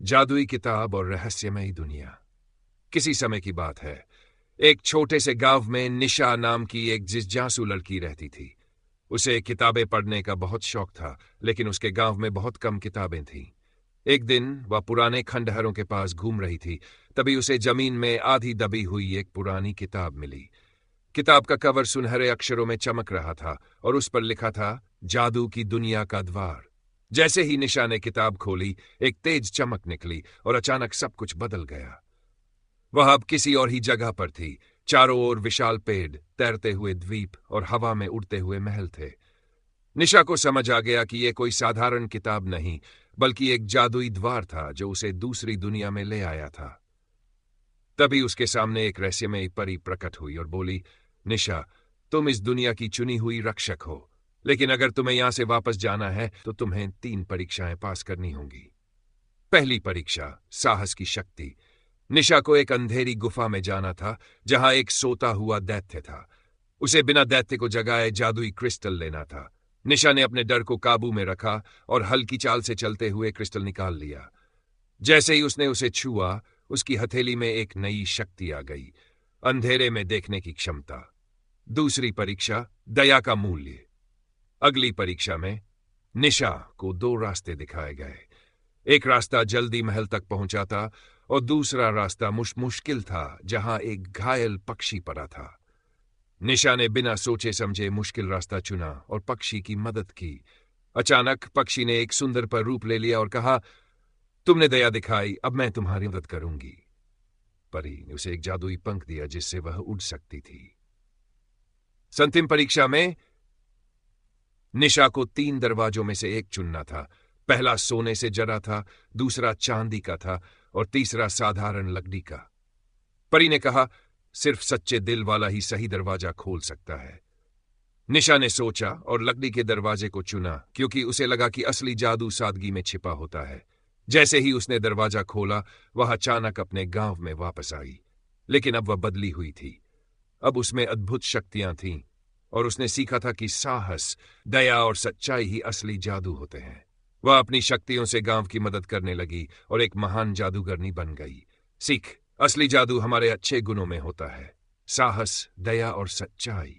जादुई किताब और रहस्यमयी दुनिया। किसी समय की बात है, एक छोटे से गांव में निशा नाम की एक जिज्ञासु लड़की रहती थी। उसे किताबें पढ़ने का बहुत शौक था, लेकिन उसके गांव में बहुत कम किताबें थीं। एक दिन वह पुराने खंडहरों के पास घूम रही थी, तभी उसे जमीन में आधी दबी हुई एक पुरानी किताब मिली। किताब का कवर सुनहरे अक्षरों में चमक रहा था और उस पर लिखा था, जादू की दुनिया का द्वार। जैसे ही निशा ने किताब खोली, एक तेज चमक निकली और अचानक सब कुछ बदल गया। वह अब किसी और ही जगह पर थी। चारों ओर विशाल पेड़, तैरते हुए द्वीप और हवा में उड़ते हुए महल थे। निशा को समझ आ गया कि यह कोई साधारण किताब नहीं, बल्कि एक जादुई द्वार था जो उसे दूसरी दुनिया में ले आया था। तभी उसके सामने एक रहस्यमयी परी प्रकट हुई और बोली, निशा, तुम इस दुनिया की चुनी हुई रक्षक हो, लेकिन अगर तुम्हें यहां से वापस जाना है तो तुम्हें 3 परीक्षाएं पास करनी होंगी। पहली परीक्षा, साहस की शक्ति। निशा को एक अंधेरी गुफा में जाना था, जहां एक सोता हुआ दैत्य था। उसे बिना दैत्य को जगाए जादुई क्रिस्टल लेना था। निशा ने अपने डर को काबू में रखा और हल्की चाल से चलते हुए क्रिस्टल निकाल लिया। जैसे ही उसने उसे छुआ, उसकी हथेली में एक नई शक्ति आ गई, अंधेरे में देखने की क्षमता। दूसरी परीक्षा, दया का मूल्य। अगली परीक्षा में निशा को 2 रास्ते दिखाए गए। एक रास्ता जल्दी महल तक पहुंचाता और दूसरा रास्ता मुश्किल था, जहां एक घायल पक्षी पड़ा था। निशा ने बिना सोचे समझे मुश्किल रास्ता चुना और पक्षी की मदद की। अचानक पक्षी ने एक सुंदर पर रूप ले लिया और कहा, तुमने दया दिखाई, अब मैं तुम्हारी मदद करूंगी। परी ने उसे एक जादुई पंख दिया जिससे वह उड़ सकती थी। अंतिम परीक्षा में निशा को 3 दरवाजों में से एक चुनना था। पहला सोने से जरा था, दूसरा चांदी का था और तीसरा साधारण लकड़ी का। परी ने कहा, सिर्फ सच्चे दिल वाला ही सही दरवाजा खोल सकता है। निशा ने सोचा और लकड़ी के दरवाजे को चुना, क्योंकि उसे लगा कि असली जादू सादगी में छिपा होता है। जैसे ही उसने दरवाजा खोला, वह अचानक अपने गांव में वापस आई। लेकिन अब वह बदली हुई थी। अब उसमें अद्भुत शक्तियां थीं और उसने सीखा था कि साहस, दया और सच्चाई ही असली जादू होते हैं। वह अपनी शक्तियों से गांव की मदद करने लगी और एक महान जादूगरनी बन गई। सीख, असली जादू हमारे अच्छे गुणों में होता है, साहस, दया और सच्चाई।